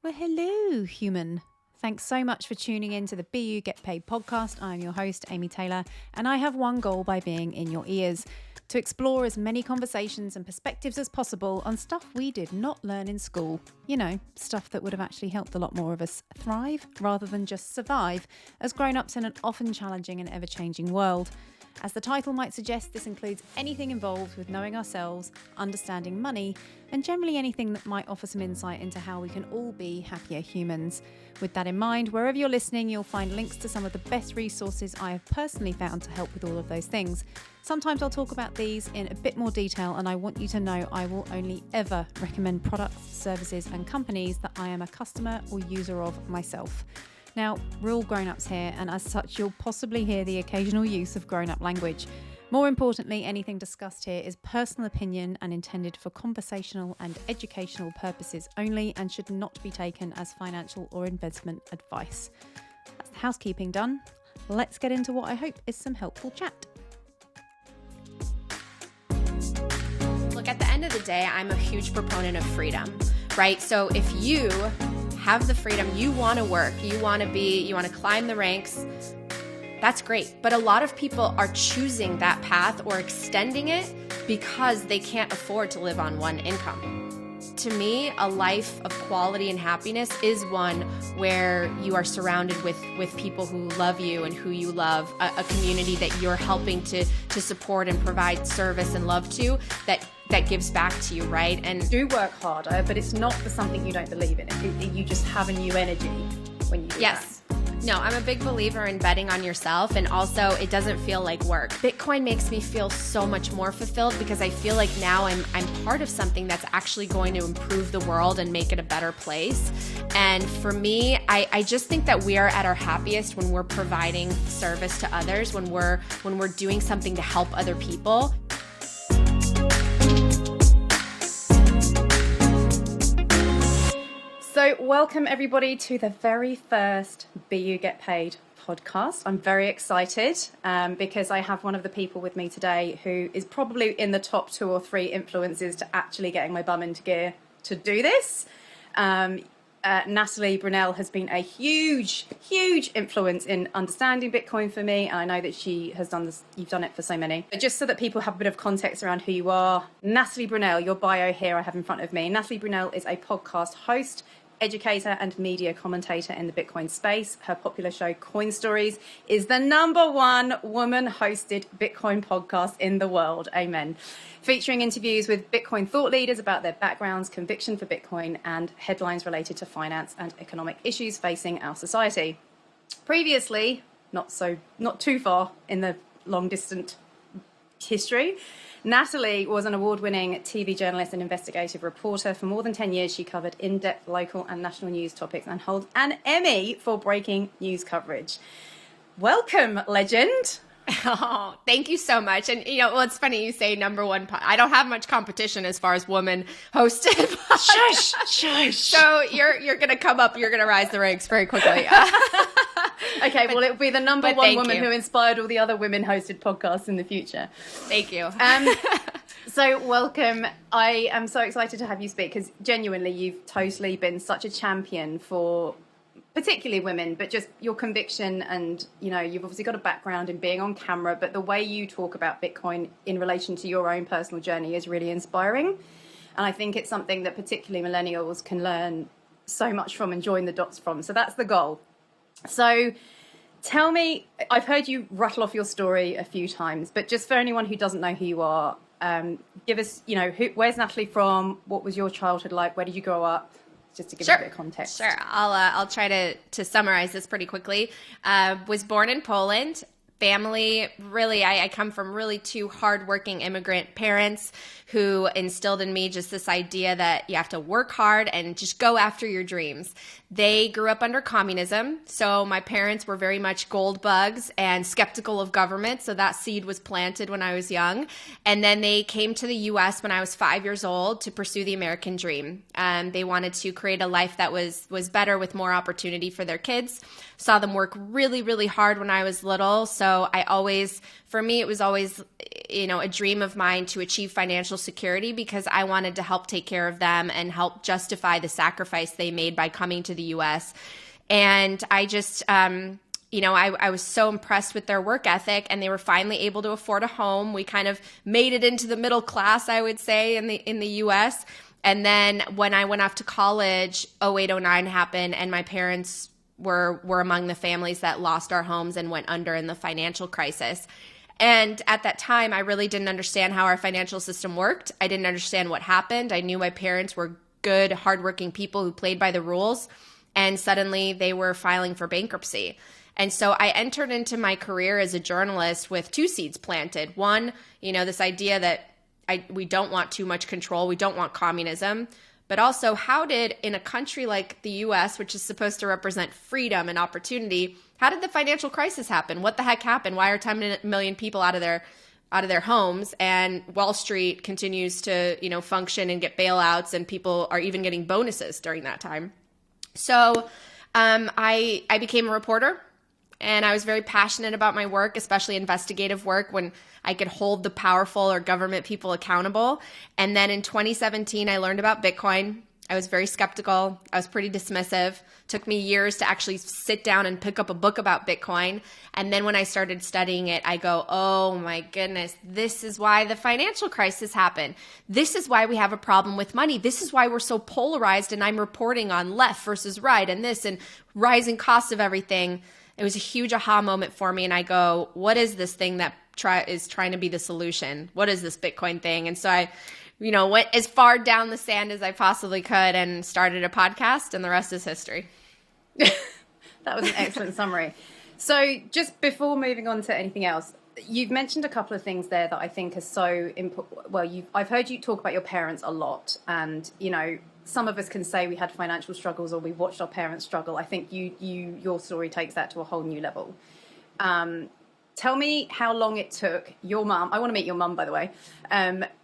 Well, hello, human. Thanks so much for tuning in to the Be You Get Paid podcast. I'm your host, Amy Taylor, and I have one goal by being in your ears: to explore as many conversations and perspectives as possible on stuff we did not learn in school. You know, stuff that would have actually helped a lot more of us thrive rather than just survive as grown-ups in an often challenging and ever-changing world. As the title might suggest, this includes anything involved with knowing ourselves, understanding money, and generally anything that might offer some insight into how we can all be happier humans. With that in mind, wherever you're listening, you'll find links to some of the best resources I have personally found to help with all of those things. Sometimes I'll talk about these in a bit more detail, and I want you to know I will only ever recommend products, services, and companies that I am a customer or user of myself. Now, we're all grown-ups here, and as such, you'll possibly hear the occasional use of grown-up language. More importantly, anything discussed here is personal opinion and intended for conversational and educational purposes only, and should not be taken as financial or investment advice. That's the housekeeping done. Let's get into what I hope is some helpful chat. Look, at the end of the day, I'm a huge proponent of freedom, right? So if you have the freedom, you want to work, you want to climb the ranks, that's great. But a lot of people are choosing that path or extending it because they can't afford to live on one income. To me, a life of quality and happiness is one where you are surrounded with people who love you and who you love, a community that you're helping to support and provide service and love to, that gives back to you, right? And Do work harder, but it's not for something you don't believe in. You just have a new energy when you do yes. No, I'm a big believer in betting on yourself, and also it doesn't feel like work. Bitcoin makes me feel so much more fulfilled because I feel like now I'm part of something that's actually going to improve the world and make it a better place. And for me, I just think that we are at our happiest when we're providing service to others, when we're doing something to help other people. So welcome everybody to the very first Be You Get Paid podcast. I'm very excited because I have one of the people with me today who is probably in the top 2 or 3 influences to actually getting my bum into gear to do this. Natalie Brunell has been a huge influence in understanding Bitcoin for me, and I know that she has done this. You've done it for so many. But just so that people have a bit of context around who you are, Natalie Brunell, your bio here I have in front of me. Natalie Brunell is a podcast host, educator and media commentator in the Bitcoin space. Her popular show Coin Stories is the #1 woman-hosted Bitcoin podcast in the world. Amen. Featuring interviews with Bitcoin thought leaders about their backgrounds, conviction for Bitcoin, and headlines related to finance and economic issues facing our society. Previously, not too far in the long-distant history, Natalie was an award-winning TV journalist and investigative reporter. For more than 10 years, she covered in-depth local and national news topics and holds an Emmy for breaking news coverage. Welcome, legend. Oh, thank you so much. And well, it's funny you say #1. I don't have much competition as far as woman hosted. Shush. So you're gonna come up. You're gonna rise the ranks very quickly. Okay, well, it'll be the #1 woman who inspired all the other women-hosted podcasts in the future. Thank you. So welcome. I am so excited to have you speak because genuinely you've totally been such a champion for particularly women, but just your conviction, and you've obviously got a background in being on camera, but the way you talk about Bitcoin in relation to your own personal journey is really inspiring. And I think it's something that particularly millennials can learn so much from and join the dots from. So that's the goal. So tell me, I've heard you rattle off your story a few times, but just for anyone who doesn't know who you are, give us, where's Natalie from? What was your childhood like? Where did you grow up? Just to give a bit of context. Sure. I'll try to summarize this pretty quickly. Was born in Poland. Family, really, I come from really 2 hardworking immigrant parents who instilled in me just this idea that you have to work hard and just go after your dreams. They grew up under communism, so my parents were very much gold bugs and skeptical of government, so that seed was planted when I was young. And then they came to the U.S. when I was 5 years old to pursue the American dream. They wanted to create a life that was better with more opportunity for their kids. Saw them work really, really hard when I was little, so so for me, it was always, a dream of mine to achieve financial security because I wanted to help take care of them and help justify the sacrifice they made by coming to the US. And I just, I was so impressed with their work ethic, and they were finally able to afford a home. We kind of made it into the middle class, I would say, in the US. And then when I went off to college, 08, 09 happened, and my parents were among the families that lost our homes and went under in the financial crisis. And at that time, I really didn't understand how our financial system worked. I didn't understand what happened. I knew my parents were good, hardworking people who played by the rules, and suddenly they were filing for bankruptcy. And so I entered into my career as a journalist with two seeds planted. One, this idea that we don't want too much control. We don't want communism. But also, how did, in a country like the US, which is supposed to represent freedom and opportunity, how did the financial crisis happen? What the heck happened? Why are 10 million people out of their homes, and Wall Street continues to, function and get bailouts, and people are even getting bonuses during that time? So I became a reporter. And I was very passionate about my work, especially investigative work, when I could hold the powerful or government people accountable. And then in 2017, I learned about Bitcoin. I was very skeptical. I was pretty dismissive. Took me years to actually sit down and pick up a book about Bitcoin. And then when I started studying it, I go, oh my goodness, this is why the financial crisis happened. This is why we have a problem with money. This is why we're so polarized, and I'm reporting on left versus right and this and rising costs of everything. It was a huge aha moment for me. And I go, what is this thing that is trying to be the solution? What is this Bitcoin thing? And so I, went as far down the sand as I possibly could and started a podcast, and the rest is history. That was an excellent summary. So just before moving on to anything else, you've mentioned a couple of things there that I think are so important. Well, I've heard you talk about your parents a lot, and, some of us can say we had financial struggles or we watched our parents struggle. I think your story takes that to a whole new level. Tell me how long it took your mum. I want to meet your mum, by the way.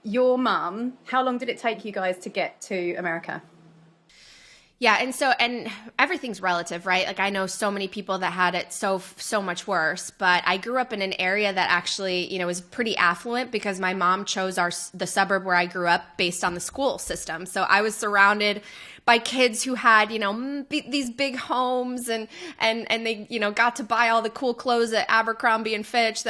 Your mum, how long did it take you guys to get to America? Yeah. And everything's relative, right? Like, I know so many people that had it so much worse, but I grew up in an area that actually, was pretty affluent because my mom chose the suburb where I grew up based on the school system. So I was surrounded by kids who had, these big homes and they, got to buy all the cool clothes at Abercrombie and Fitch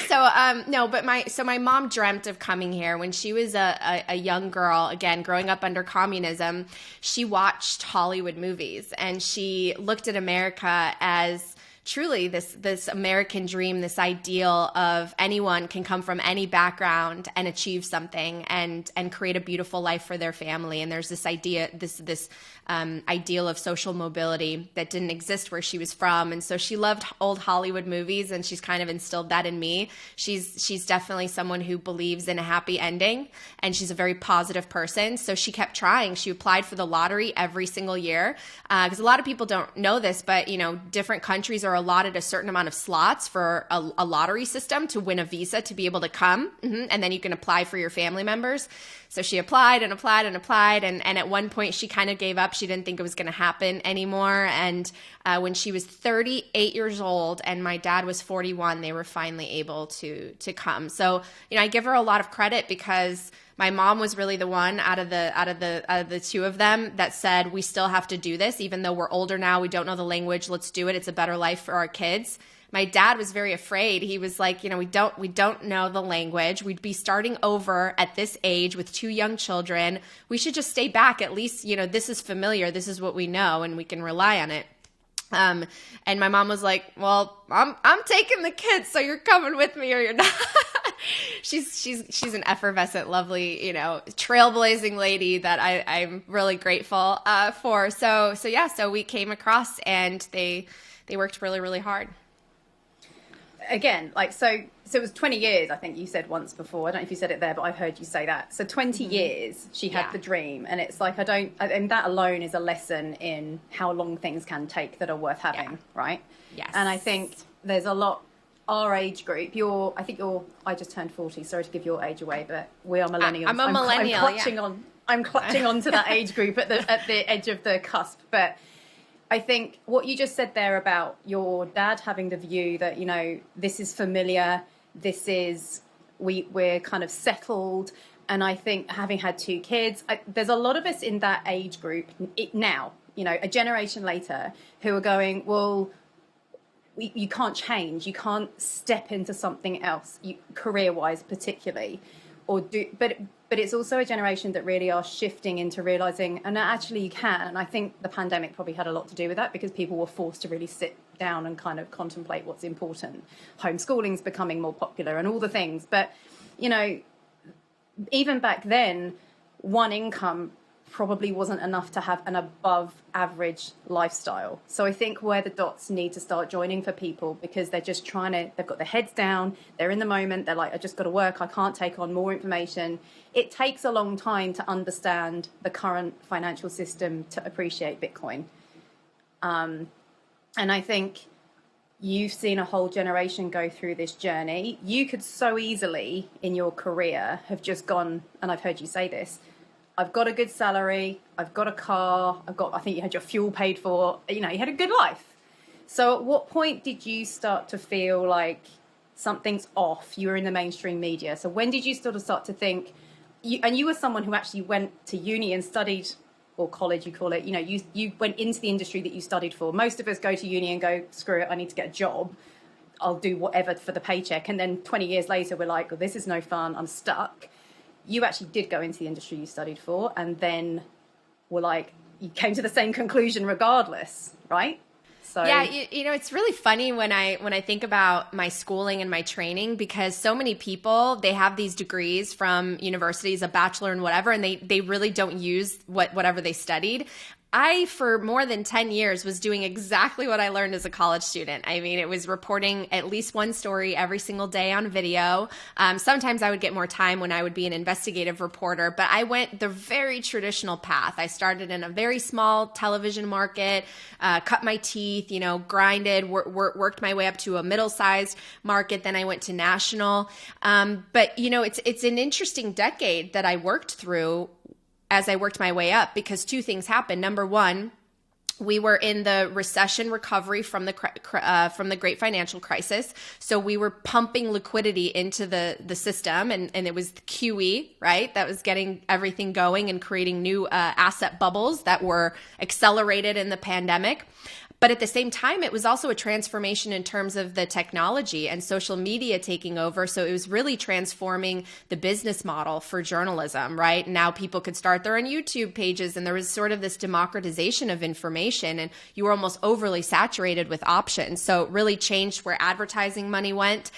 So my mom dreamt of coming here when she was a young girl, again, growing up under communism. She watched Hollywood movies, and she looked at America as truly this American dream, this ideal of anyone can come from any background and achieve something and create a beautiful life for their family. And there's this idea, this ideal of social mobility that didn't exist where she was from. And so she loved old Hollywood movies, and she's kind of instilled that in me. She's definitely someone who believes in a happy ending, and she's a very positive person. So she kept trying. She applied for the lottery every single year because a lot of people don't know this, but different countries are allotted a certain amount of slots for a lottery system to win a visa to be able to come, and then you can apply for your family members. So she applied and applied and applied, and at one point she kind of gave up. She didn't think it was going to happen anymore. And when she was 38 years old and my dad was 41, they were finally able to come. So I give her a lot of credit because my mom was really the one out of the two of them that said, we still have to do this, even though we're older now, we don't know the language, let's do it. It's a better life for our kids. My dad was very afraid. He was like, we don't know the language. We'd be starting over at this age with two young children. We should just stay back. At least, this is familiar. This is what we know, and we can rely on it. And my mom was like, well, I'm taking the kids, so you're coming with me or you're not. She's an effervescent, lovely, trailblazing lady that I'm really grateful for. So we came across, and they worked really, really hard. Again, so it was 20 years, I think you said once before. I don't know if you said it there, but I've heard you say that. So 20 years she had the dream, and it's like, and that alone is a lesson in how long things can take that are worth having, right? Yes. And I think there's a lot, our age group, I just turned 40, sorry to give your age away, but we are millennials. I'm a millennial, I'm clutching onto that age group at the edge of the cusp, but I think what you just said there about your dad having the view that, you know, this is familiar, this is, we're kind of settled. And I think having had 2 kids, there's a lot of us in that age group now, you know, a generation later, who are going, well, you can't change. You can't step into something else, career-wise particularly, or do. But it's also a generation that really are shifting into realizing, and actually you can. And I think the pandemic probably had a lot to do with that, because people were forced to really sit down and kind of contemplate what's important. Homeschooling's becoming more popular and all the things. But, you know, even back then, one income probably wasn't enough to have an above average lifestyle. So I think where the dots need to start joining for people, because they're just they've got their heads down, they're in the moment, they're like, I just got to work, I can't take on more information. It takes a long time to understand the current financial system to appreciate Bitcoin. And I think you've seen a whole generation go through this journey. You could so easily in your career have just gone, and I've heard you say this, I've got a good salary, I've got a car, I think you had your fuel paid for, you know, you had a good life. So at what point did you start to feel like something's off? You were in the mainstream media. So when did you sort of start to think, and you were someone who actually went to uni and studied, or college you call it, you know, you went into the industry that you studied for. Most of us go to uni and go, screw it, I need to get a job. I'll do whatever for the paycheck. And then 20 years later, we're like, well, this is no fun, I'm stuck. You actually did go into the industry you studied for, and then were like, you came to the same conclusion regardless, right? So yeah, you know, it's really funny when I think about my schooling and my training, because so many people, they have these degrees from universities, a bachelor and whatever, and they really don't use whatever they studied. I, for more than 10 years, was doing exactly what I learned as a college student. I mean, it was reporting at least one story every single day on video. Sometimes I would get more time when I would be an investigative reporter, but I went the very traditional path. I started in a very small television market, cut my teeth, you know, grinded, worked my way up to a middle-sized market. Then I went to national. But, you know, it's an interesting decade that I worked through as I worked my way up, because 2 things happened. Number one, we were in the recession recovery from the great financial crisis. So we were pumping liquidity into the system, and it was the QE, right? That was getting everything going and creating new asset bubbles that were accelerated in the pandemic. But at the same time, it was also a transformation in terms of the technology and social media taking over. So it was really transforming the business model for journalism, right? Now people could start their own YouTube pages, and there was sort of this democratization of information, and you were almost overly saturated with options. So it really changed where advertising money went.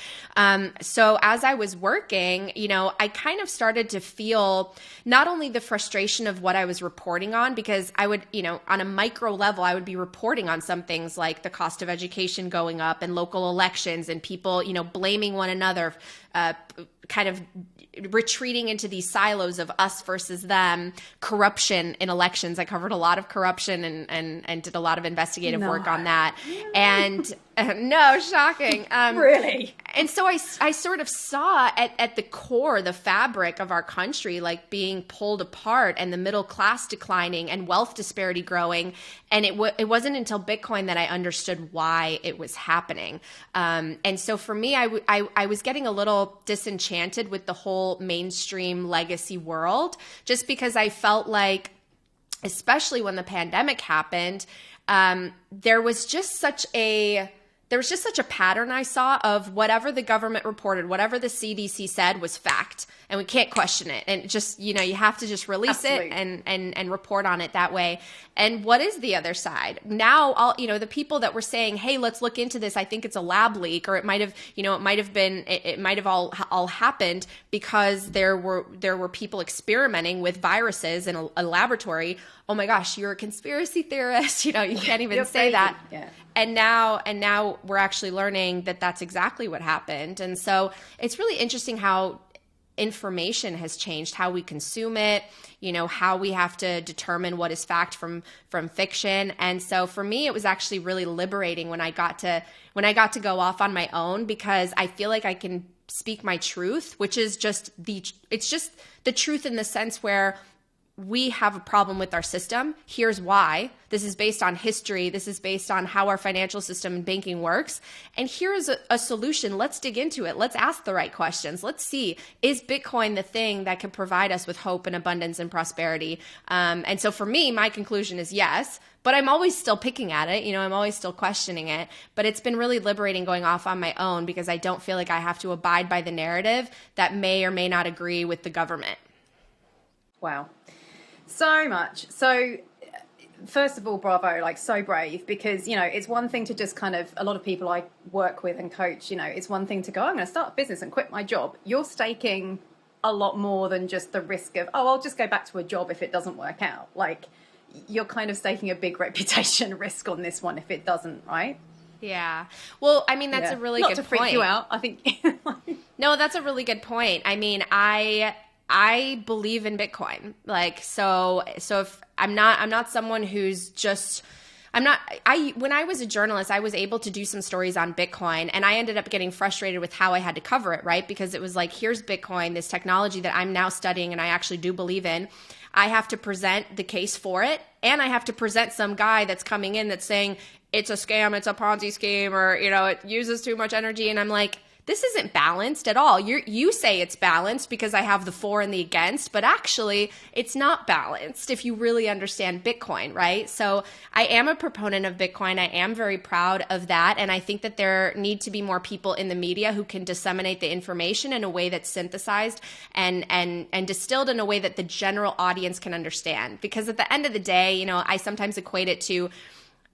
So as I was working, you know, I kind of started to feel not only the frustration of what I was reporting on, because I would, you know, on a micro level, I would be reporting on some things like the cost of education going up and local elections and people, you know, blaming one another, kind of retreating into these silos of us versus them, corruption in elections. I covered a lot of corruption and did a lot of investigative work on that. And no, shocking. Really? And so I sort of saw at the core, the fabric of our country, like being pulled apart, and the middle class declining and wealth disparity growing. And it wasn't until Bitcoin that I understood why it was happening. And so for me, I was getting a little disenchanted with the whole mainstream legacy world, just because I felt like, especially when the pandemic happened, there was just such a pattern I saw of whatever the government reported, whatever the CDC said was fact, and we can't question it. And just, you know, you have to just release it and report on it that way. And what is the other side? Now, the people that were saying, hey, let's look into this, I think it's a lab leak, or it might have all happened because there were people experimenting with viruses in a laboratory. Oh my gosh, you're a conspiracy theorist. You know, you can't even say that. Yeah. And now we're actually learning that that's exactly what happened. And so it's really interesting how information has changed, how we consume it, you know, how we have to determine what is fact from fiction. And so for me, it was actually really liberating when I got to go off on my own, because I feel like I can speak my truth, which is just the truth in the sense where we have a problem with our system. Here's why. This is based on history. This is based on how our financial system and banking works. And here's a solution. Let's dig into it. Let's ask the right questions. Let's see, is Bitcoin the thing that can provide us with hope and abundance and prosperity? And so for me, my conclusion is yes, but I'm always still picking at it. I'm always still questioning it. But it's been really liberating going off on my own because I don't feel like I have to abide by the narrative that may or may not agree with the government. Wow. So much. So first of all, bravo, like so brave, because, it's one thing to just kind of, a lot of people I work with and coach, it's one thing to go, I'm going to start a business and quit my job. You're staking a lot more than just the risk of, I'll just go back to a job if it doesn't work out. Like, you're kind of staking a big reputation risk on this one if it doesn't, right? Yeah. Well, I mean, that's a really good point. Not to freak you out, I think. No, that's a really good point. I mean, I believe in Bitcoin. Like, so if I'm not someone who's just, when I was a journalist, I was able to do some stories on Bitcoin, and I ended up getting frustrated with how I had to cover it, right? Because it was like, here's Bitcoin, this technology that I'm now studying and I actually do believe in. I have to present the case for it, and I have to present some guy that's coming in that's saying it's a scam, it's a Ponzi scheme, or, it uses too much energy. And I'm like, this isn't balanced at all. You say it's balanced because I have the for and the against, but actually it's not balanced if you really understand Bitcoin, right? So I am a proponent of Bitcoin. I am very proud of that. And I think that there need to be more people in the media who can disseminate the information in a way that's synthesized and distilled in a way that the general audience can understand. Because at the end of the day, I sometimes equate it to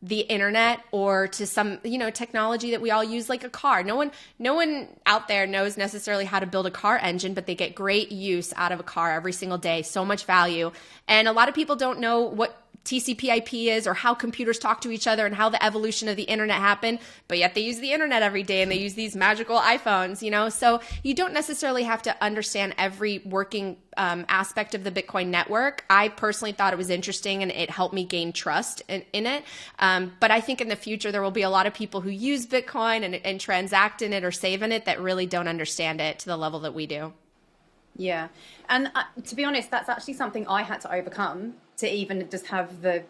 the internet or to some, technology that we all use, like a car. No one out there knows necessarily how to build a car engine, but they get great use out of a car every single day. So much value. And a lot of people don't know what TCP/IP is or how computers talk to each other and how the evolution of the internet happened, but yet they use the internet every day and they use these magical iPhones, So you don't necessarily have to understand every working aspect of the Bitcoin network. I personally thought it was interesting and it helped me gain trust in it. But I think in the future, there will be a lot of people who use Bitcoin and transact in it or save in it that really don't understand it to the level that we do. Yeah. And to be honest, that's actually something I had to overcome to even just have the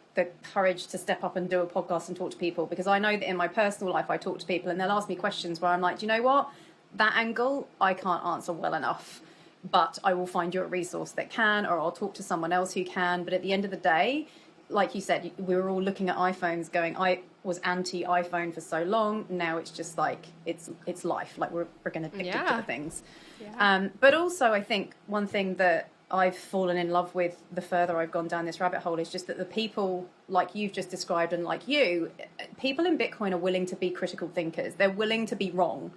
courage to step up and do a podcast and talk to people. Because I know that in my personal life, I talk to people and they'll ask me questions where I'm like, do you know what? That angle, I can't answer well enough. But I will find you a resource that can, or I'll talk to someone else who can. But at the end of the day, like you said, we were all looking at iPhones going, I was anti-iPhone for so long. Now it's just like, it's life. Like we're going to addicted to the things. Yeah. But also I think one thing that I've fallen in love with the further I've gone down this rabbit hole is just that the people like you've just described and like you, people in Bitcoin are willing to be critical thinkers. They're willing to be wrong.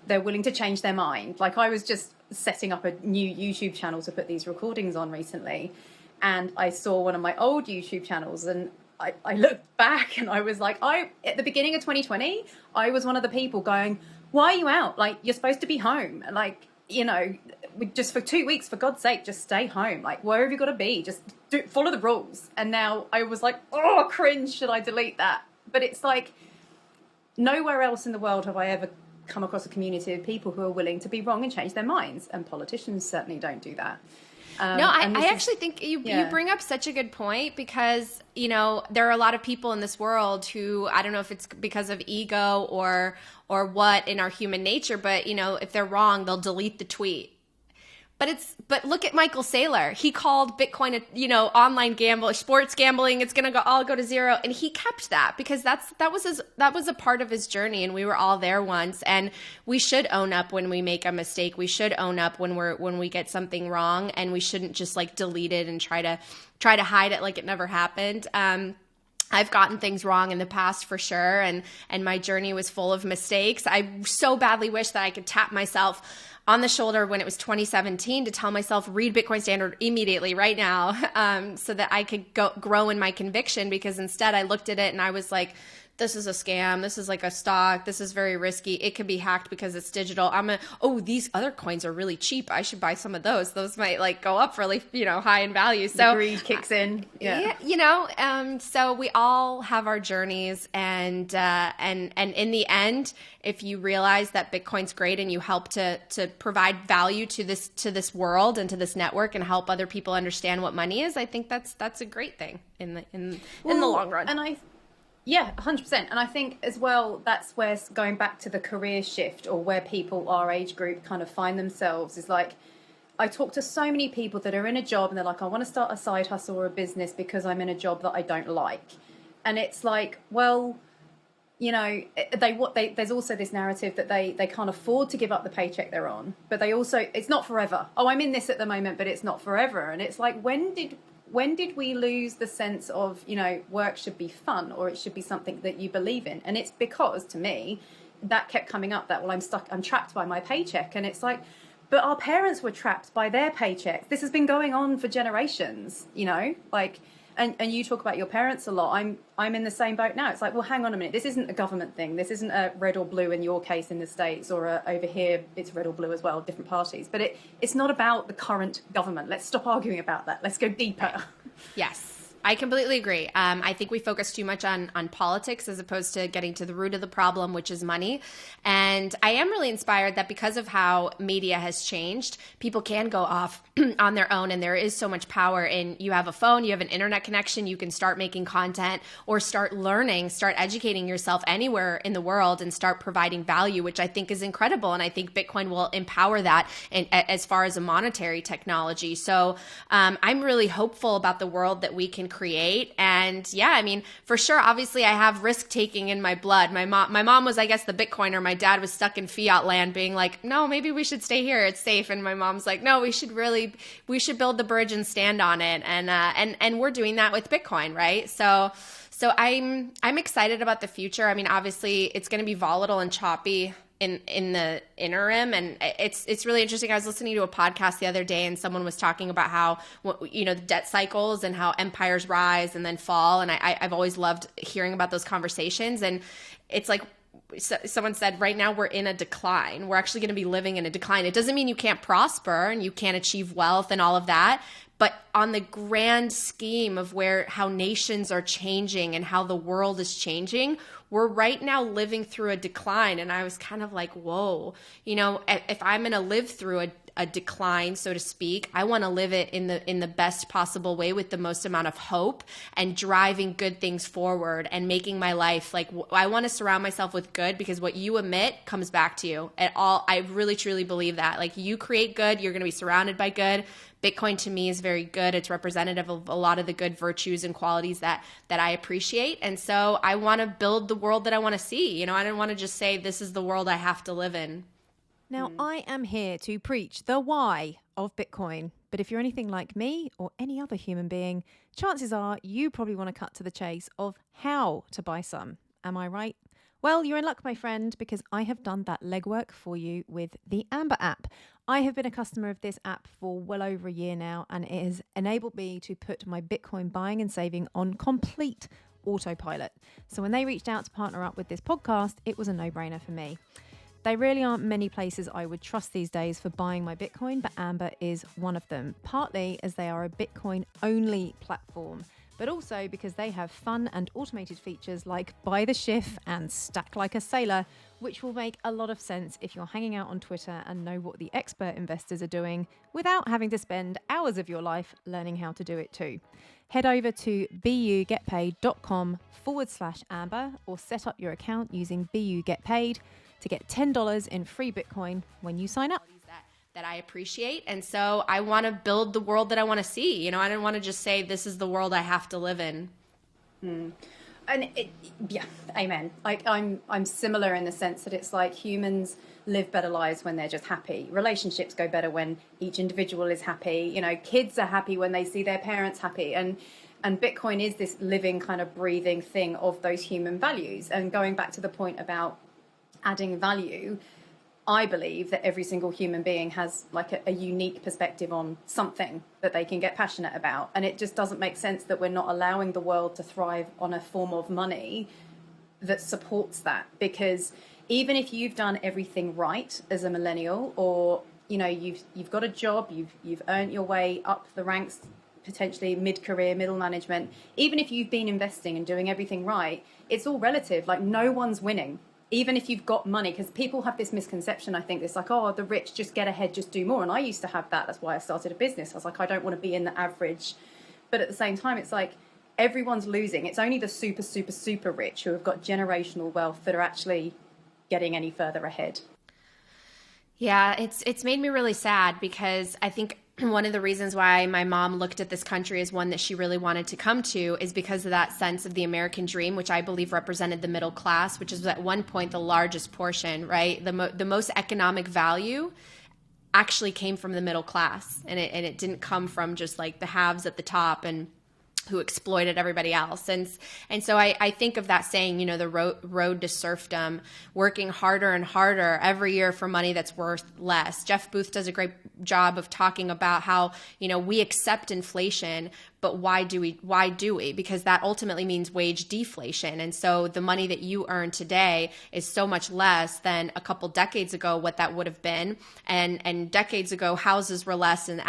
They're willing to change their mind. Like I was just setting up a new YouTube channel to put these recordings on recently. And I saw one of my old YouTube channels and I looked back and I was like, at the beginning of 2020, I was one of the people going, why are you out? Like, you're supposed to be home. Like, just for 2 weeks, for God's sake, just stay home. Like, where have you got to be? Just follow the rules. And now I was like, oh, cringe, should I delete that? But it's like, nowhere else in the world have I ever come across a community of people who are willing to be wrong and change their minds. And politicians certainly don't do that. I actually think you bring up such a good point because, there are a lot of people in this world who, I don't know if it's because of ego or what in our human nature, but, if they're wrong, they'll delete the tweet. But look at Michael Saylor. He called Bitcoin, online sports gambling. It's going to all go to zero. And he kept that because that was a part of his journey. And we were all there once. And we should own up when we make a mistake. We should own up when we get something wrong, and we shouldn't just like delete it and try to hide it like it never happened. I've gotten things wrong in the past for sure. And my journey was full of mistakes. I so badly wish that I could tap myself on the shoulder when it was 2017 to tell myself, read Bitcoin Standard immediately right now, so that I could grow in my conviction, because instead I looked at it and I was like, this is a scam. This is like a stock. This is very risky. It could be hacked because it's digital. These other coins are really cheap. I should buy some of those. Those might like go up really, high in value. So the greed kicks in. Yeah. So we all have our journeys, and in the end, if you realize that Bitcoin's great and you help to provide value to this world and to this network and help other people understand what money is, I think that's a great thing in the long run. And 100%. And I think as well, that's where going back to the career shift, or where people our age group kind of find themselves, is like, I talk to so many people that are in a job and they're like, I want to start a side hustle or a business because I'm in a job that I don't like. And it's like, well, there's also this narrative that they can't afford to give up the paycheck they're on, but they also, it's not forever. Oh, I'm in this at the moment, but it's not forever. And it's like, when did we lose the sense of, work should be fun, or it should be something that you believe in? And it's because, to me, that kept coming up, that, well, I'm trapped by my paycheck. And it's like, but our parents were trapped by their paychecks. This has been going on for generations, and you talk about your parents a lot. I'm in the same boat now. It's like, well, hang on a minute. This isn't a government thing. This isn't a red or blue in your case in the States, or over here it's red or blue as well, different parties. But it's not about the current government. Let's stop arguing about that. Let's go deeper. Yes. I completely agree. I think we focus too much on politics as opposed to getting to the root of the problem, which is money. And I am really inspired that because of how media has changed, people can go off on their own, and there is so much power in, you have a phone, you have an internet connection, you can start making content or start learning, start educating yourself anywhere in the world and start providing value, which I think is incredible. And I think Bitcoin will empower that as far as a monetary technology. So I'm really hopeful about the world that we can create. And for sure, obviously I have risk taking in my blood. My mom was, I guess, the Bitcoiner. My dad was stuck in fiat land being like, no, maybe we should stay here. It's safe. And my mom's like, no, we should build the bridge and stand on it. And we're doing that with Bitcoin. Right. So I'm excited about the future. I mean, obviously it's going to be volatile and choppy in the interim, and it's really interesting. I was listening to a podcast the other day, and someone was talking about how the debt cycles and how empires rise and then fall, and I've always loved hearing about those conversations. And it's like, someone said, right now we're in a decline. We're actually going to be living in a decline. It doesn't mean you can't prosper and you can't achieve wealth and all of that, but on the grand scheme of how nations are changing and how the world is changing, we're right now living through a decline. And I was kind of like, whoa, if I'm going to live through a decline, so to speak, I want to live it in the best possible way, with the most amount of hope and driving good things forward and making my life like, I want to surround myself with good, because what you emit comes back to you at all. I really truly believe that, like, you create good, you're going to be surrounded by good. Bitcoin to me is very good. It's representative of a lot of the good virtues and qualities that I appreciate. And so I want to build the world that I want to see. I don't want to just say this is the world I have to live in. Now, I am here to preach the why of Bitcoin. But if you're anything like me or any other human being, chances are you probably want to cut to the chase of how to buy some. Am I right? Well, you're in luck, my friend, because I have done that legwork for you with the Amber app. I have been a customer of this app for well over a year now, and it has enabled me to put my Bitcoin buying and saving on complete autopilot. So when they reached out to partner up with this podcast, it was a no-brainer for me. There really aren't many places I would trust these days for buying my Bitcoin, but Amber is one of them, partly as they are a Bitcoin-only platform, but also because they have fun and automated features like Buy the Schiff and Stack Like a Sailor, which will make a lot of sense if you're hanging out on Twitter and know what the expert investors are doing without having to spend hours of your life learning how to do it too. Head over to bugetpaid.com/Amber or set up your account using BU Get Paid to get $10 in free Bitcoin when you sign up. That I appreciate. And so I want to build the world that I want to see. I don't want to just say this is the world I have to live in. And amen. Like I'm similar in the sense that it's like humans live better lives when they're just happy. Relationships go better when each individual is happy. Kids are happy when they see their parents happy. And Bitcoin is this living kind of breathing thing of those human values. And going back to the point about adding value, I believe that every single human being has like a unique perspective on something that they can get passionate about. And it just doesn't make sense that we're not allowing the world to thrive on a form of money that supports that, because even if you've done everything right as a millennial, or you've got a job, you've earned your way up the ranks, potentially mid-career, middle management, even if you've been investing and doing everything right, it's all relative. Like, no one's winning, even if you've got money, because people have this misconception, I think, it's like, oh, the rich just get ahead, just do more. And I used to have that. That's why I started a business. I was like, I don't want to be in the average. But at the same time, it's like everyone's losing. It's only the super, super, super rich who have got generational wealth that are actually getting any further ahead. Yeah, it's made me really sad, because I think one of the reasons why my mom looked at this country as one that she really wanted to come to is because of that sense of the American dream, which I believe represented the middle class, which is at one point the largest portion, right? The most economic value actually came from the middle class, and it didn't come from just like the haves at the top and who exploited everybody else. And so I think of that saying, the road to serfdom, working harder and harder every year for money that's worth less. Jeff Booth does a great job of talking about how, we accept inflation, but why do we? Because that ultimately means wage deflation. And so the money that you earn today is so much less than a couple decades ago what that would have been. And decades ago, houses were less and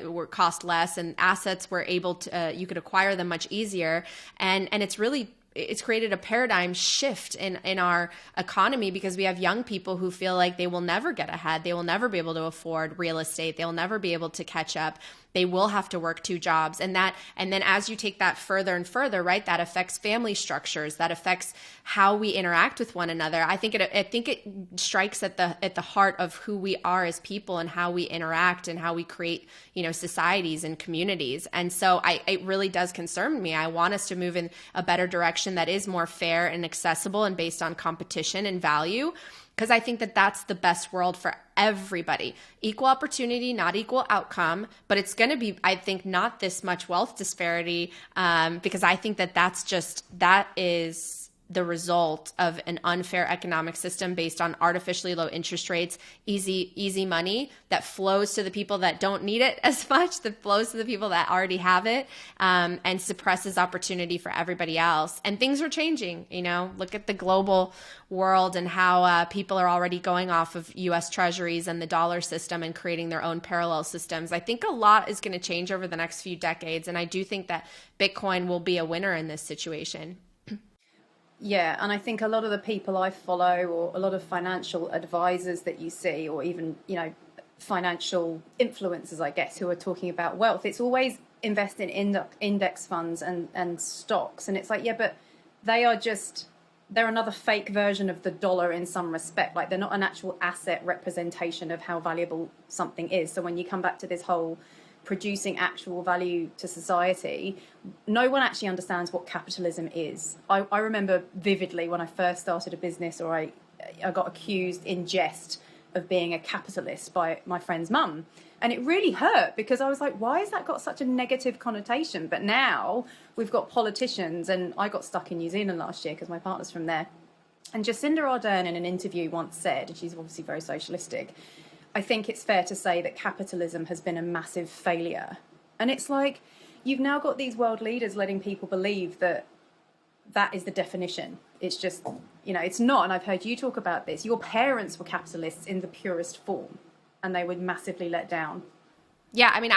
were cost less, and assets were able to you could acquire them much easier. And it's created a paradigm shift in our economy, because we have young people who feel like they will never get ahead. They will never be able to afford real estate. They will never be able to catch up. They will have to work two jobs. And then as you take that further and further, right, that affects family structures, that affects how we interact with one another. I think it strikes at the heart of who we are as people and how we interact and how we create, societies and communities. And so it really does concern me. I want us to move in a better direction that is more fair and accessible and based on competition and value, because I think that that's the best world for everybody. Equal opportunity, not equal outcome, but it's going to be, I think, not this much wealth disparity, because I think that is the result of an unfair economic system based on artificially low interest rates, easy money that flows to the people that don't need it as much, that flows to the people that already have it, and suppresses opportunity for everybody else. And things are changing. Look at the global world and how people are already going off of U.S. treasuries and the dollar system and creating their own parallel systems. I think a lot is going to change over the next few decades, and I do think that Bitcoin will be a winner in this situation. Yeah, and I think a lot of the people I follow, or a lot of financial advisors that you see, or even, financial influencers, I guess, who are talking about wealth, it's always invest in index funds and stocks. And it's like, yeah, but they're another fake version of the dollar in some respect. Like, they're not an actual asset representation of how valuable something is. So when you come back to this whole producing actual value to society, no one actually understands what capitalism is. I remember vividly when I first started a business, or I got accused in jest of being a capitalist by my friend's mum. And it really hurt, because I was like, why has that got such a negative connotation? But now we've got politicians, and I got stuck in New Zealand last year because my partner's from there. And Jacinda Ardern in an interview once said, and she's obviously very socialistic, I think it's fair to say that capitalism has been a massive failure. And it's like, you've now got these world leaders letting people believe that is the definition. It's just, it's not. And I've heard you talk about this. Your parents were capitalists in the purest form, and they were massively let down. Yeah, I mean,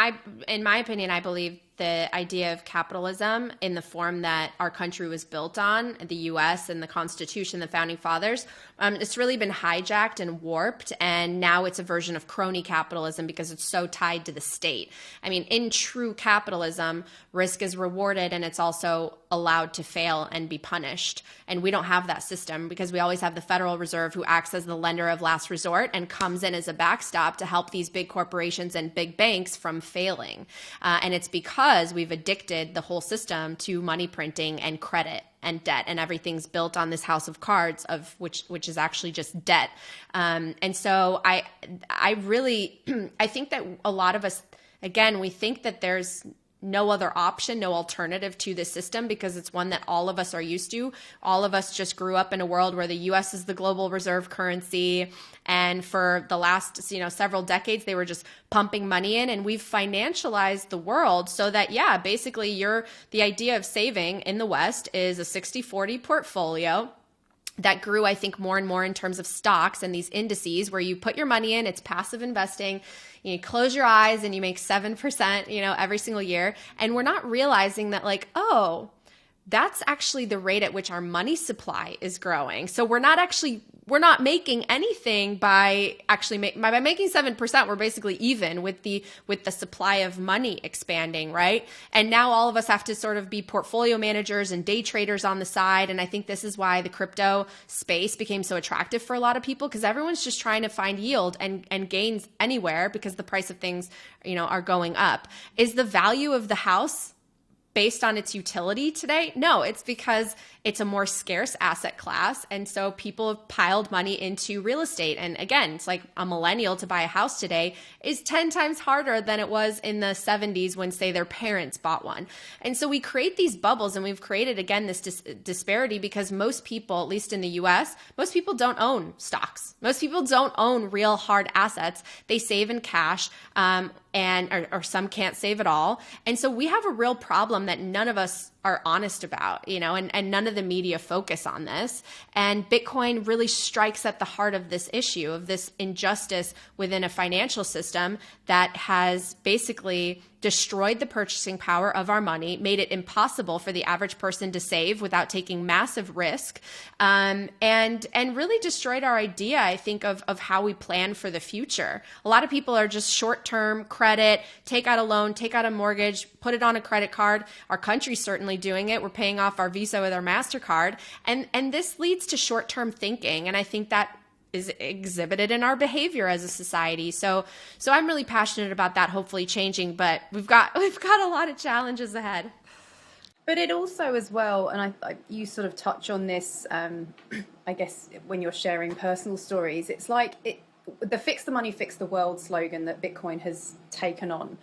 in my opinion, I believe the idea of capitalism in the form that our country was built on, the U.S. and the Constitution, the Founding Fathers, it's really been hijacked and warped, and now it's a version of crony capitalism because it's so tied to the state. I mean, in true capitalism, risk is rewarded, and it's also allowed to fail and be punished. And we don't have that system, because we always have the Federal Reserve, who acts as the lender of last resort and comes in as a backstop to help these big corporations and big banks from failing. And it's because we've addicted the whole system to money printing and credit and debt, and everything's built on this house of cards, of which is actually just debt. And so I really I think that a lot of us, again, we think that there's no other option, no alternative to this system, because it's one that all of us are used to. All of us just grew up in a world where the U.S. is the global reserve currency. And for the last, several decades, they were just pumping money in, and we've financialized the world so that, yeah, basically the idea of saving in the West is a 60-40 portfolio. that grew, I think, more and more in terms of stocks and these indices where you put your money in, it's passive investing. You close your eyes and you make 7%, every single year. And we're not realizing that like, oh, that's actually the rate at which our money supply is growing. So we're not making anything by by making 7%, we're basically even with the supply of money expanding, right? And now all of us have to sort of be portfolio managers and day traders on the side. And I think this is why the crypto space became so attractive for a lot of people, because everyone's just trying to find yield and gains anywhere because the price of things, are going up. Is the value of the house based on its utility today? No, it's because it's a more scarce asset class. And so people have piled money into real estate. And again, it's like a millennial to buy a house today is 10 times harder than it was in the 70s when, say, their parents bought one. And so we create these bubbles, and we've created, again, this disparity because most people, at least in the US, most people don't own stocks. Most people don't own real hard assets. They save in cash, or some can't save at all. And so we have a real problem that none of us are honest about, and none of the media focus on this. And Bitcoin really strikes at the heart of this issue of this injustice within a financial system that has basically destroyed the purchasing power of our money, made it impossible for the average person to save without taking massive risk, and really destroyed our idea, I think, of how we plan for the future. A lot of people are just short-term credit, take out a loan, take out a mortgage, put it on a credit card. Our country's certainly doing it. We're paying off our Visa with our MasterCard. And this leads to short-term thinking. And I think that is exhibited in our behavior as a society. So I'm really passionate about that hopefully changing, but we've got a lot of challenges ahead. But it also as well, and you sort of touch on this, I guess, when you're sharing personal stories, it's like the fix the money, fix the world slogan that Bitcoin has taken on.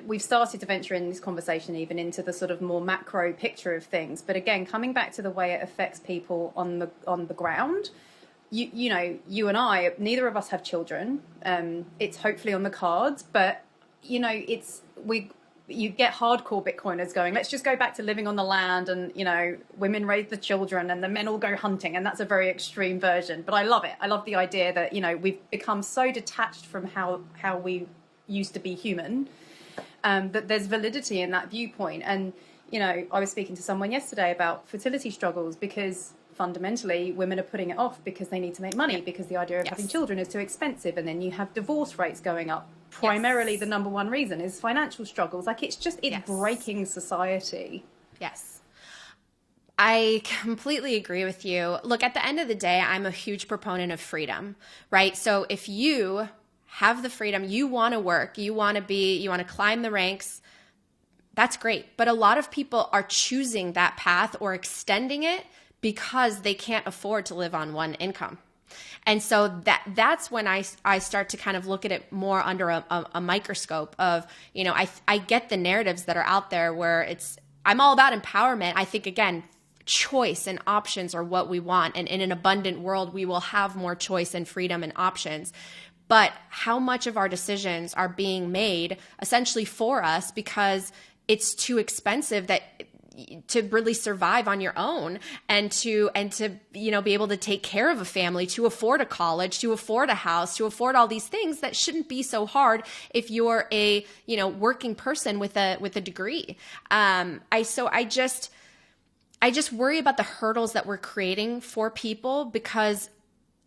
We've started to venture in this conversation even into the sort of more macro picture of things. But again, coming back to the way it affects people on the ground, you and I, neither of us have children. It's hopefully on the cards, but you get hardcore Bitcoiners going, let's just go back to living on the land, and women raise the children and the men all go hunting, and that's a very extreme version. But I love it. I love the idea that we've become so detached from how we used to be human, that there's validity in that viewpoint. And I was speaking to someone yesterday about fertility struggles because fundamentally women are putting it off because they need to make money, because the idea of having children is too expensive, and then you have divorce rates going up. Primarily the number one reason is financial struggles. Like it's breaking society. Yes. I completely agree with you. Look, at the end of the day, I'm a huge proponent of freedom, right? So if you have the freedom, you want to work, you want to climb the ranks, that's great. But a lot of people are choosing that path or extending it because they can't afford to live on one income. And so that's when I start to kind of look at it more under a microscope of, I get the narratives that are out there where I'm all about empowerment. I think, again, choice and options are what we want. And in an abundant world, we will have more choice and freedom and options. But how much of our decisions are being made essentially for us because it's too expensive to really survive on your own and to be able to take care of a family, to afford a college, to afford a house, to afford all these things that shouldn't be so hard if you're a working person with a degree. I just worry about the hurdles that we're creating for people, because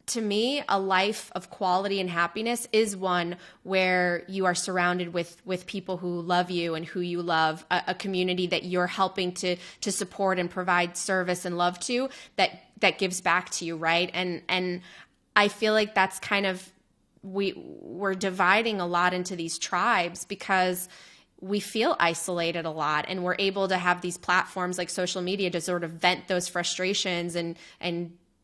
to me, a life of quality and happiness is one where you are surrounded with people who love you and who you love, a community that you're helping to support and provide service and love to, that gives back to you, right? And I feel like that's kind of, we're dividing a lot into these tribes because we feel isolated a lot, and we're able to have these platforms like social media to sort of vent those frustrations and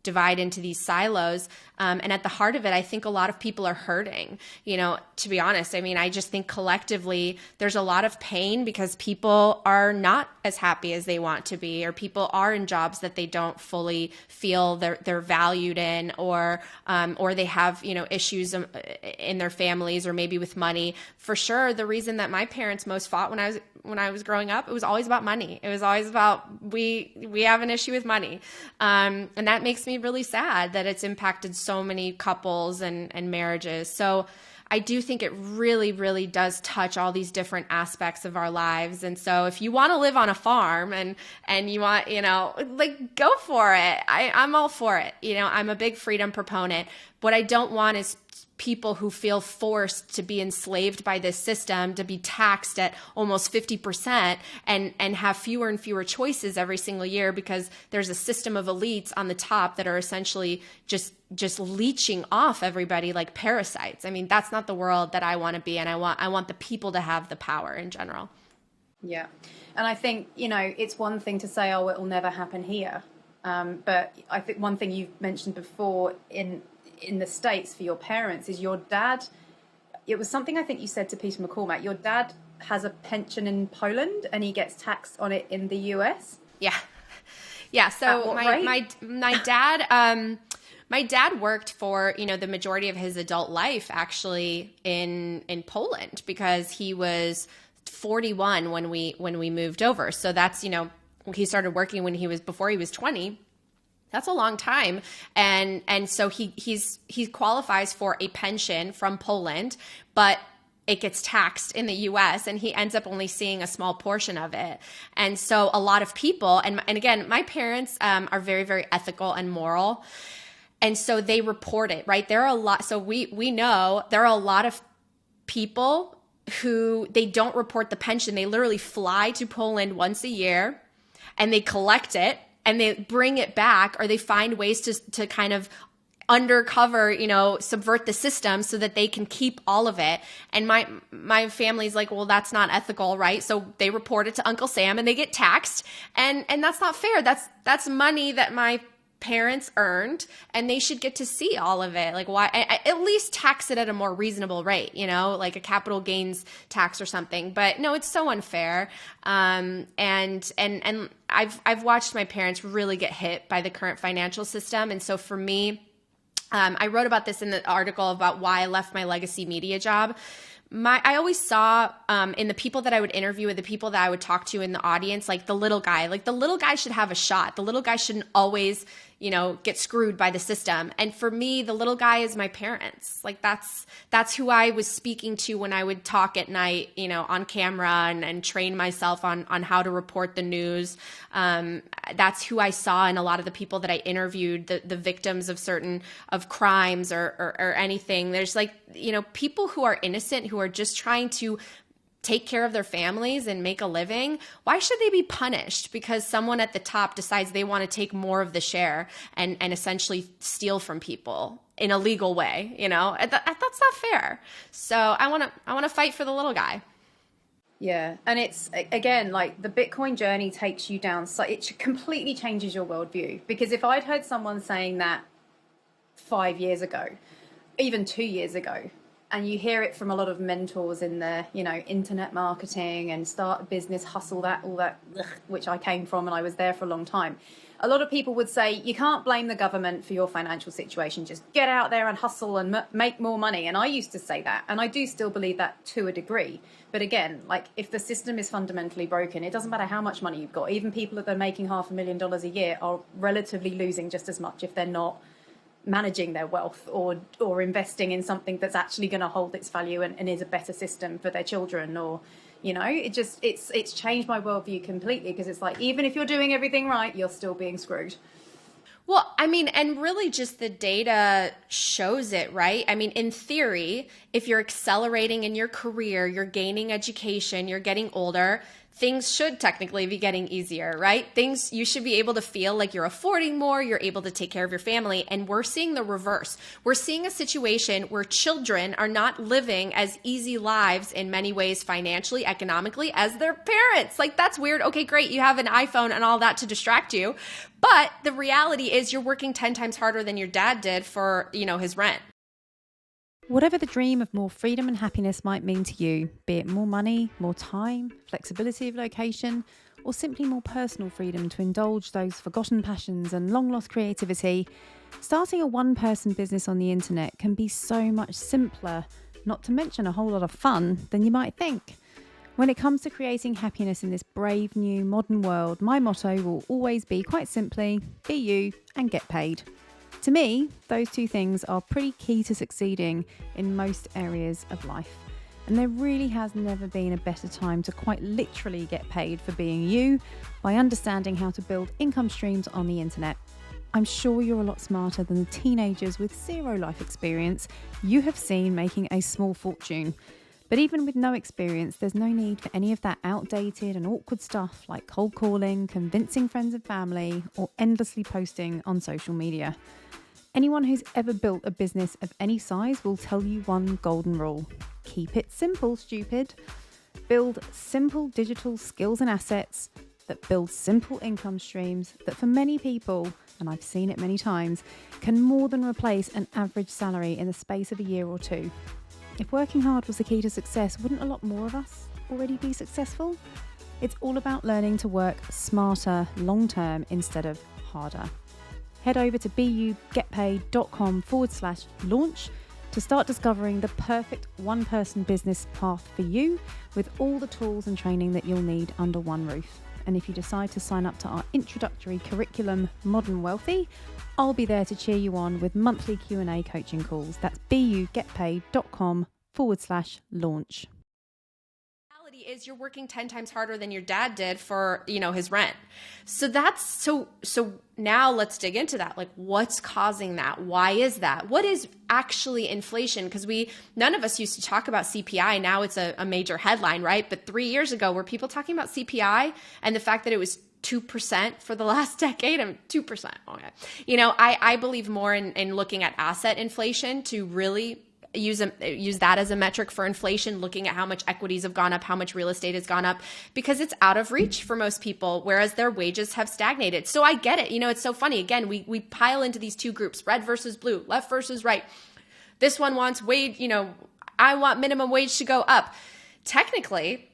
divide into these silos. And at the heart of it, I think a lot of people are hurting. To be honest, I mean, I just think collectively there's a lot of pain because people are not as happy as they want to be, or people are in jobs that they don't fully feel they're valued in, or they have, issues in their families, or maybe with money. For sure, the reason that my parents most fought when I was growing up, it was always about money. It was always about, we have an issue with money. And that makes me really sad that it's impacted so many couples and marriages. So I do think it really, really does touch all these different aspects of our lives. And so if you want to live on a farm and you want, go for it. I'm all for it. I'm a big freedom proponent. What I don't want is people who feel forced to be enslaved by this system, to be taxed at almost 50% and have fewer and fewer choices every single year because there's a system of elites on the top that are essentially just leeching off everybody like parasites. I mean, that's not the world that I want to be. And I want the people to have the power in general. Yeah. And I think, it's one thing to say, oh, it will never happen here. But I think one thing you've mentioned before in the States for your parents is your dad, it was something I think you said to Peter McCormack, your dad has a pension in Poland and he gets taxed on it in the US. Yeah. So my dad worked for, the majority of his adult life actually in Poland because he was 41 when we moved over. So that's, he started working before he was 20. That's a long time. And so he qualifies for a pension from Poland, but it gets taxed in the US and he ends up only seeing a small portion of it. And so a lot of people, and again, my parents are very, very ethical and moral. And so they report it, right? There are a lot. So we know there are a lot of people who they don't report the pension. They literally fly to Poland once a year and they collect it. And they bring it back, or they find ways to kind of undercover, subvert the system so that they can keep all of it. And my family's like, well, that's not ethical, right? So they report it to Uncle Sam and they get taxed. And that's not fair. That's money that my parents earned and they should get to see all of it. Like, why at least tax it at a more reasonable rate, like a capital gains tax or something. But no, it's so unfair. And I've watched my parents really get hit by the current financial system. And so for me, I wrote about this in the article about why I left my legacy media job. I always saw in the people that I would interview and the people that I would talk to in the audience, like the little guy should have a shot. The little guy shouldn't always, get screwed by the system. And for me, the little guy is my parents. Like that's who I was speaking to when I would talk at night, on camera and train myself on how to report the news. That's who I saw in a lot of the people that I interviewed, the victims of crimes or anything. There's people who are innocent, who are just trying to take care of their families and make a living. Why should they be punished because someone at the top decides they want to take more of the share and essentially steal from people in a legal way? That's not fair. So I want to fight for the little guy. Yeah. And it's, again, like the Bitcoin journey takes you down. So it completely changes your worldview, because if I'd heard someone saying that 5 years ago, even 2 years ago, and you hear it from a lot of mentors in the, internet marketing and start a business, hustle, all that, which I came from and I was there for a long time. A lot of people would say, you can't blame the government for your financial situation. Just get out there and hustle and make more money. And I used to say that. And I do still believe that to a degree. But again, if the system is fundamentally broken, it doesn't matter how much money you've got. Even people that are making $500,000 a year are relatively losing just as much if they're not managing their wealth or investing in something that's actually going to hold its value and is a better system for their children, or it's changed my worldview completely, because it's like, even if you're doing everything right, you're still being screwed. Well, I mean, and really just the data shows it, right? I mean, in theory, if you're accelerating in your career, you're gaining education, you're getting older, things should technically be getting easier, right? You should be able to feel like you're affording more, you're able to take care of your family. And we're seeing the reverse. We're seeing a situation where children are not living as easy lives in many ways, financially, economically, as their parents. Like, that's weird. Okay, great. You have an iPhone and all that to distract you. But the reality is you're working 10 times harder than your dad did for, his rent. Whatever the dream of more freedom and happiness might mean to you, be it more money, more time, flexibility of location, or simply more personal freedom to indulge those forgotten passions and long-lost creativity, starting a one-person business on the internet can be so much simpler, not to mention a whole lot of fun, than you might think. When it comes to creating happiness in this brave new modern world, my motto will always be quite simply, be you and get paid. To me, those two things are pretty key to succeeding in most areas of life. And there really has never been a better time to quite literally get paid for being you by understanding how to build income streams on the internet. I'm sure you're a lot smarter than the teenagers with zero life experience you have seen making a small fortune. But even with no experience, there's no need for any of that outdated and awkward stuff like cold calling, convincing friends and family, or endlessly posting on social media. Anyone who's ever built a business of any size will tell you one golden rule. Keep it simple, stupid. Build simple digital skills and assets that build simple income streams that for many people, and I've seen it many times, can more than replace an average salary in the space of a year or two. If working hard was the key to success, wouldn't a lot more of us already be successful? It's all about learning to work smarter long-term instead of harder. Head over to bugetpaid.com/launch to start discovering the perfect one-person business path for you with all the tools and training that you'll need under one roof. And if you decide to sign up to our introductory curriculum, Modern Wealthy, I'll be there to cheer you on with monthly Q&A coaching calls. That's bugetpaid.com/launch. Is you're working 10 times harder than your dad did for, his rent. So now let's dig into that. Like, what's causing that? Why is that? What is actually inflation? Because none of us used to talk about CPI. Now it's a major headline, right? But 3 years ago, were people talking about CPI and the fact that it was 2% for the last decade? 2%. Okay. I believe more in looking at asset inflation to really use that as a metric for inflation, looking at how much equities have gone up, how much real estate has gone up, because it's out of reach for most people, whereas their wages have stagnated. So I get it. It's so funny. Again, we pile into these two groups, red versus blue, left versus right. This one wants wage, I want minimum wage to go up. Technically,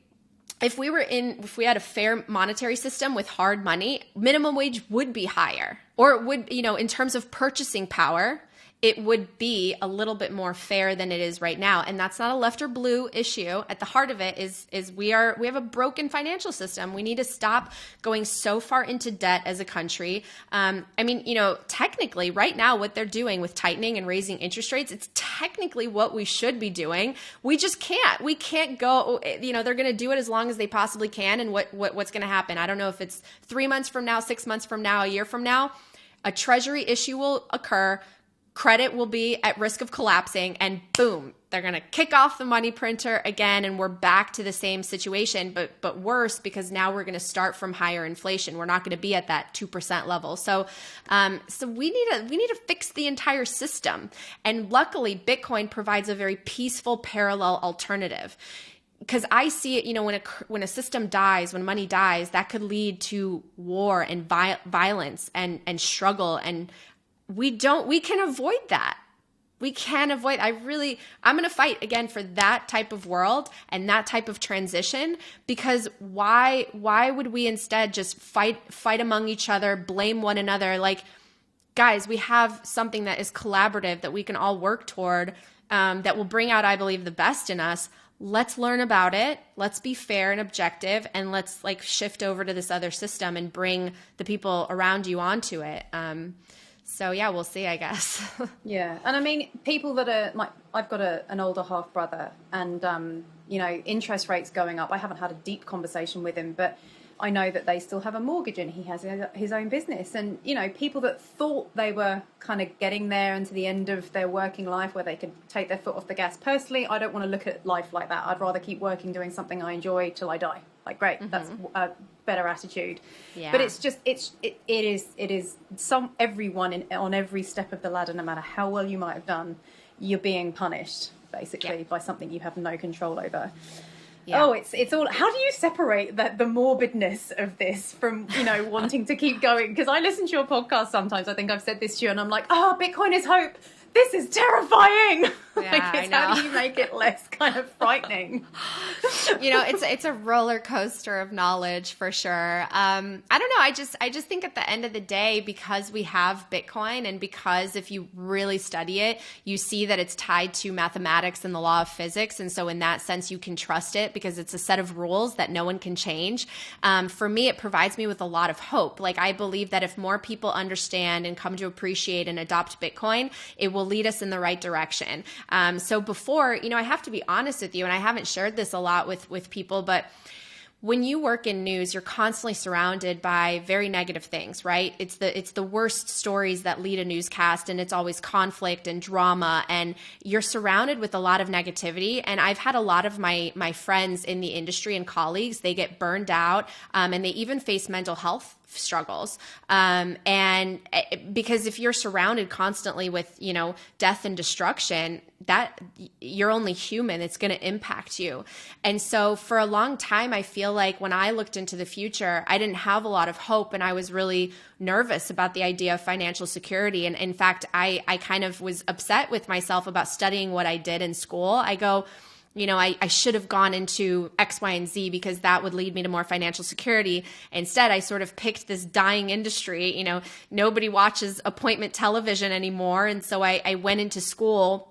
if we had a fair monetary system with hard money, minimum wage would be higher, or it would, in terms of purchasing power, it would be a little bit more fair than it is right now. And that's not a left or blue issue. At the heart of it is we have a broken financial system. We need to stop going so far into debt as a country. Technically right now, what they're doing with tightening and raising interest rates, it's technically what we should be doing. We just can't. We can't go, they're going to do it as long as they possibly can. And what's going to happen? I don't know if it's 3 months from now, 6 months from now, a year from now, a treasury issue will occur. Credit will be at risk of collapsing, and boom, they're going to kick off the money printer again, and we're back to the same situation, but worse, because now we're going to start from higher inflation. We're not going to be at that 2% level. So we need to fix the entire system. And luckily, Bitcoin provides a very peaceful parallel alternative. Because I see it, when a system dies, when money dies, that could lead to war and violence and struggle, and we can avoid that. We can avoid. I'm going to fight again for that type of world and that type of transition, because why would we instead just fight among each other, blame one another? Like, guys, we have something that is collaborative that we can all work toward, that will bring out, I believe, the best in us. Let's learn about it. Let's be fair and objective, and let's shift over to this other system and bring the people around you onto it. So yeah, we'll see, I guess. Yeah. And people that are I've got an older half brother, and interest rates going up. I haven't had a deep conversation with him, but I know that they still have a mortgage and he has his own business. And, you know, people that thought they were kind of getting there and to the end of their working life where they could take their foot off the gas. Personally, I don't want to look at life like that. I'd rather keep working, doing something I enjoy till I die. Like, great, that's a better attitude. Yeah. But it's just, it is everyone on every step of the ladder, no matter how well you might have done, you're being punished basically by something you have no control over. Yeah. Oh, it's all. How do you separate the morbidness of this from, you know, wanting to keep going? Because I listen to your podcast sometimes. I think I've said this to you, and I'm like, oh, Bitcoin is hope. This is terrifying. Yeah, like, how do you make it less kind of frightening? You know, it's a roller coaster of knowledge for sure. I don't know. I just think at the end of the day, because we have Bitcoin, and because if you really study it, you see that it's tied to mathematics and the law of physics. And so in that sense, you can trust it because it's a set of rules that no one can change. For me, it provides me with a lot of hope. Like, I believe that if more people understand and come to appreciate and adopt Bitcoin, it will lead us in the right direction. So before, you know, I have to be honest with you, and I haven't shared this a lot with people, but when you work in news, you're constantly surrounded by very negative things, right? It's the worst stories that lead a newscast, and it's always conflict and drama, and you're surrounded with a lot of negativity. And I've had a lot of my friends in the industry and colleagues, they get burned out, and they even face mental health struggles. And because if you're surrounded constantly with, you know, death and destruction, that you're only human, it's going to impact you. And so for a long time, I feel like when I looked into the future, I didn't have a lot of hope, and I was really nervous about the idea of financial security. And in fact, I kind of was upset with myself about studying what I did in school. I go, you know, I should have gone into X, Y, and Z because that would lead me to more financial security. Instead, I sort of picked this dying industry. You know, nobody watches appointment television anymore. And so I went into school,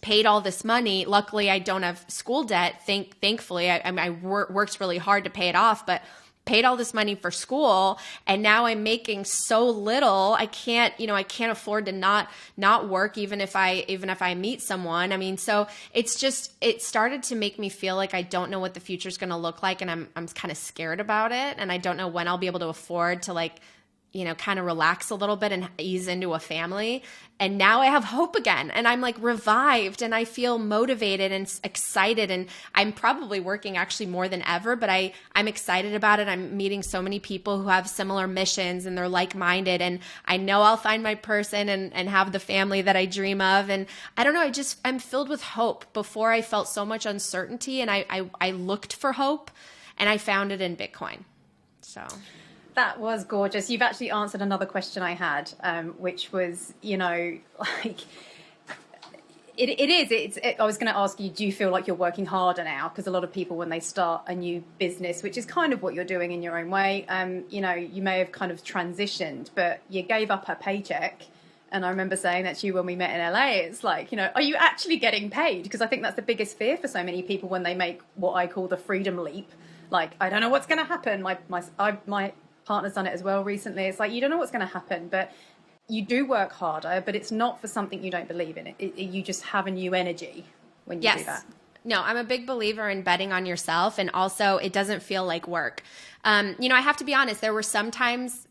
paid all this money. Luckily, I don't have school debt. Thankfully, I worked really hard to pay it off, but paid all this money for school, and now I'm making so little. I can't afford to not work even if I meet someone. I mean, so it started to make me feel like I don't know what the future is going to look like, and I'm kind of scared about it, and I don't know when I'll be able to afford to, like, you know, kind of relax a little bit and ease into a family. And now I have hope again, and I'm like revived, and I feel motivated and excited, and I'm probably working actually more than ever, but I'm excited about it. I'm meeting so many people who have similar missions, and they're like-minded, and I know I'll find my person and have the family that I dream of. And I don't know, I'm filled with hope. Before, I felt so much uncertainty, and I looked for hope, and I found it in Bitcoin. So that was gorgeous. You've actually answered another question I had, which was, you know, like, I was going to ask you, do you feel like you're working harder now? Because a lot of people, when they start a new business, which is kind of what you're doing in your own way, you know, you may have kind of transitioned, but you gave up a paycheck. And I remember saying that to you when we met in LA. It's like, you know, are you actually getting paid? Because I think that's the biggest fear for so many people when they make what I call the freedom leap. Like, I don't know what's going to happen. My partner's done it as well recently. It's like, you don't know what's going to happen, but you do work harder, but it's not for something you don't believe in. You just have a new energy when you do that. No, I'm a big believer in betting on yourself, and also it doesn't feel like work. You know, I have to be honest, there were sometimes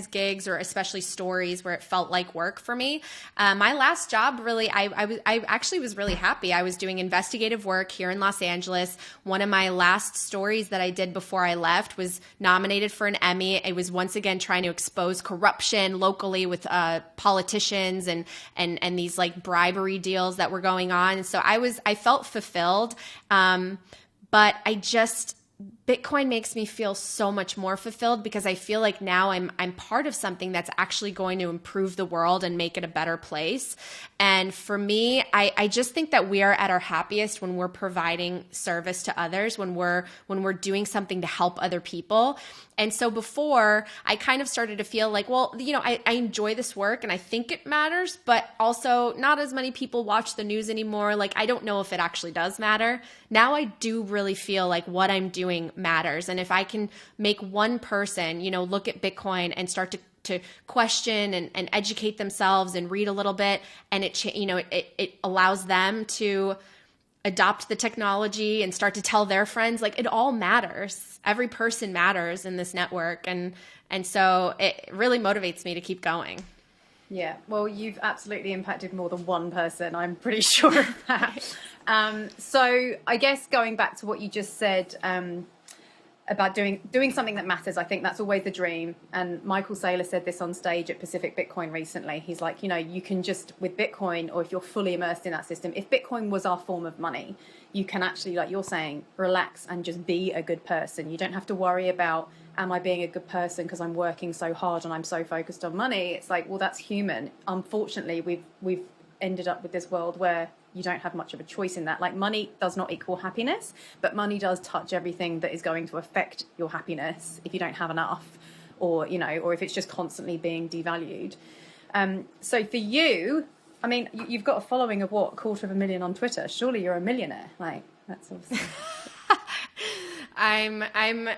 gigs, or especially stories, where it felt like work for me. My last job, really, I actually was really happy. I was doing investigative work here in Los Angeles. One of my last stories that I did before I left was nominated for an Emmy. It was once again trying to expose corruption locally with politicians and these like bribery deals that were going on. And so I felt fulfilled. But Bitcoin makes me feel so much more fulfilled, because I feel like now I'm part of something that's actually going to improve the world and make it a better place. And for me, I just think that we are at our happiest when we're providing service to others, when we're doing something to help other people. And so before, I kind of started to feel like, well, you know, I enjoy this work and I think it matters, but also not as many people watch the news anymore. Like, I don't know if it actually does matter. Now I do really feel like what I'm doing matters. And if I can make one person, you know, look at Bitcoin and start to question and educate themselves and read a little bit, and it allows them to adopt the technology and start to tell their friends. Like, it all matters. Every person matters in this network. And so it really motivates me to keep going. Yeah, well, you've absolutely impacted more than one person. I'm pretty sure of that. So I guess going back to what you just said about doing something that matters, I think that's always the dream. And Michael Saylor said this on stage at Pacific Bitcoin recently. He's like, you can just, with Bitcoin, or if you're fully immersed in that system, if Bitcoin was our form of money, you can actually, like you're saying, relax and just be a good person. You don't have to worry about, am I being a good person because I'm working so hard and I'm so focused on money? It's like, well, that's human. Unfortunately, we've ended up with this world where you don't have much of a choice in that. Like, money does not equal happiness, but money does touch everything that is going to affect your happiness if you don't have enough, or if it's just constantly being devalued. So for you, I mean, you've got a following of what, 250,000 on Twitter. Surely you're a millionaire. Like, that's awesome. I'm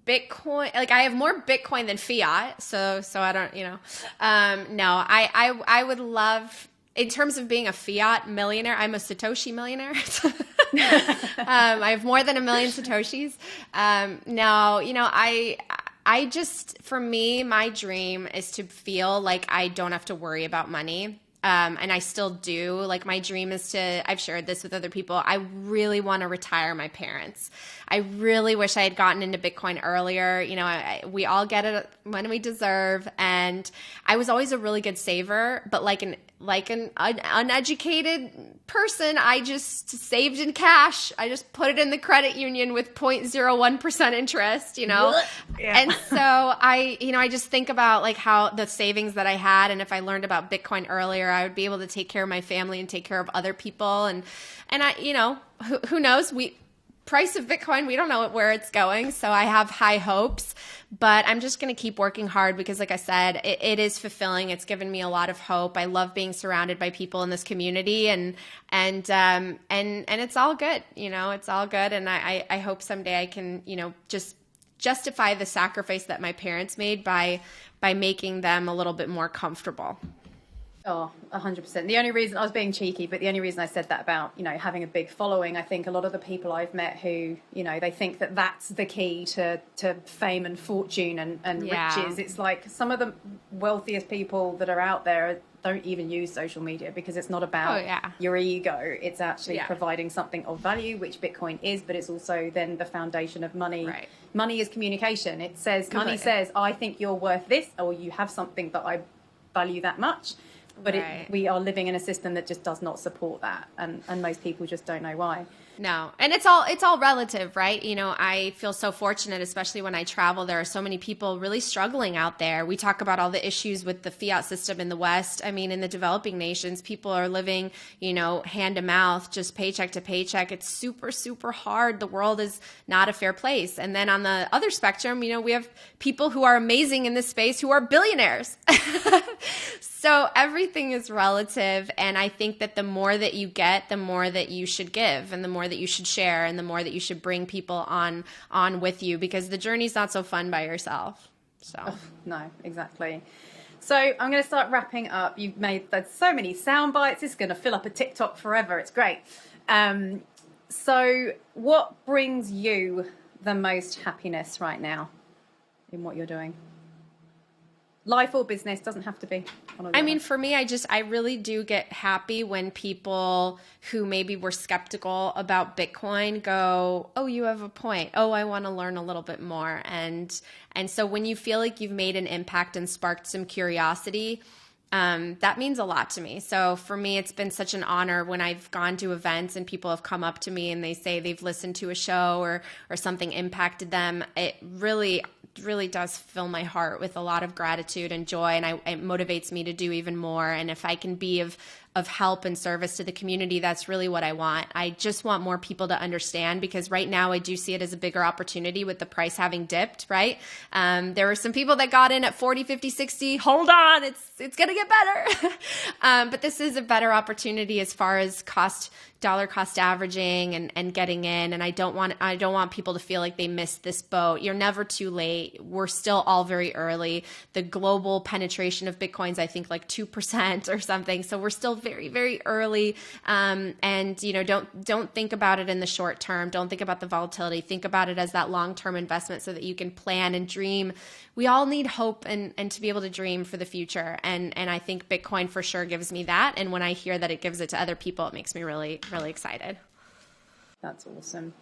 Bitcoin, like, I have more Bitcoin than fiat. So I don't, no, I would love, in terms of being a fiat millionaire, I'm a Satoshi millionaire. I have more than 1 million Satoshis. I just, for me, my dream is to feel like I don't have to worry about money. And I still do. Like, my dream is to, I've shared this with other people, I really want to retire my parents. I really wish I had gotten into Bitcoin earlier. We all get it when we deserve. And I was always a really good saver, but like an uneducated person, I just saved in cash. I just put it in the credit union with 0.01% interest, Yeah. And so I just think about like how the savings that I had, and if I learned about Bitcoin earlier, I would be able to take care of my family and take care of other people. And I, who knows? Price of Bitcoin, we don't know where it's going. So I have high hopes, but I'm just going to keep working hard because, like I said, it is fulfilling. It's given me a lot of hope. I love being surrounded by people in this community, and it's all good. It's all good. And I hope someday I can, just justify the sacrifice that my parents made by making them a little bit more comfortable. Oh, 100%. The only reason, I was being cheeky, but the only reason I said that about, having a big following, I think a lot of the people I've met who, they think that that's the key to fame and fortune and riches. It's like some of the wealthiest people that are out there don't even use social media because it's not about your ego. It's actually providing something of value, which Bitcoin is, but it's also then the foundation of money. Right. Money is communication. It says, money says, I think you're worth this, or you have something that I value that much. But we are living in a system that just does not support that, and most people just don't know why. No, and it's all relative, right? I feel so fortunate, especially when I travel. There are so many people really struggling out there. We talk about all the issues with the fiat system in the West. I mean, in the developing nations, people are living, hand to mouth, just paycheck to paycheck. It's super, super hard. The world is not a fair place. And then on the other spectrum, we have people who are amazing in this space who are billionaires. So everything is relative, and I think that the more that you get, the more that you should give, and the more that you should share, and the more that you should bring people on with you, because the journey's not so fun by yourself. So no, exactly. So I'm going to start wrapping up. You've made so many sound bites. It's going to fill up a TikTok forever. It's great. So what brings you the most happiness right now in what you're doing? Life or business, doesn't have to be. I mean, for me, I really do get happy when people who maybe were skeptical about Bitcoin go, oh, you have a point. Oh, I want to learn a little bit more. And so when you feel like you've made an impact and sparked some curiosity, that means a lot to me. So for me, it's been such an honor when I've gone to events and people have come up to me and they say they've listened to a show or something impacted them. It really does fill my heart with a lot of gratitude and joy, and it motivates me to do even more. And if I can be of help and service to the community, that's really what I want. I just want more people to understand, because right now I do see it as a bigger opportunity with the price having dipped, right? There were some people that got in at 40, 50, 60. Hold on, it's going to get better. But this is a better opportunity as far as dollar cost averaging and getting in. And I don't want people to feel like they missed this boat. You're never too late. We're still all very early. The global penetration of Bitcoin's, I think, like 2% or something. So we're still very, very early. And, you know, don't think about it in the short term. Don't think about the volatility. Think about it as that long-term investment so that you can plan and dream. We all need hope and to be able to dream for the future. And I think Bitcoin for sure gives me that. And when I hear that it gives it to other people, it makes me really, really excited. That's awesome.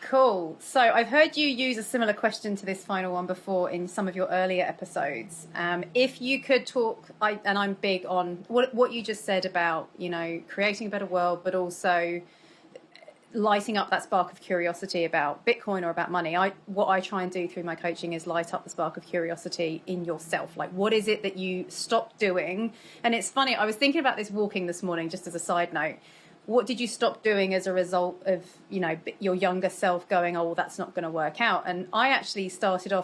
Cool. So I've heard you use a similar question to this final one before in some of your earlier episodes. If you could talk, and I'm big on what you just said about, you know, creating a better world, but also lighting up that spark of curiosity about Bitcoin or about money. What I try and do through my coaching is light up the spark of curiosity in yourself. Like, what is it that you stopped doing? And it's funny, I was thinking about this walking this morning, just as a side note. What did you stop doing as a result of, you know, your younger self going, oh, well, that's not going to work out? And I actually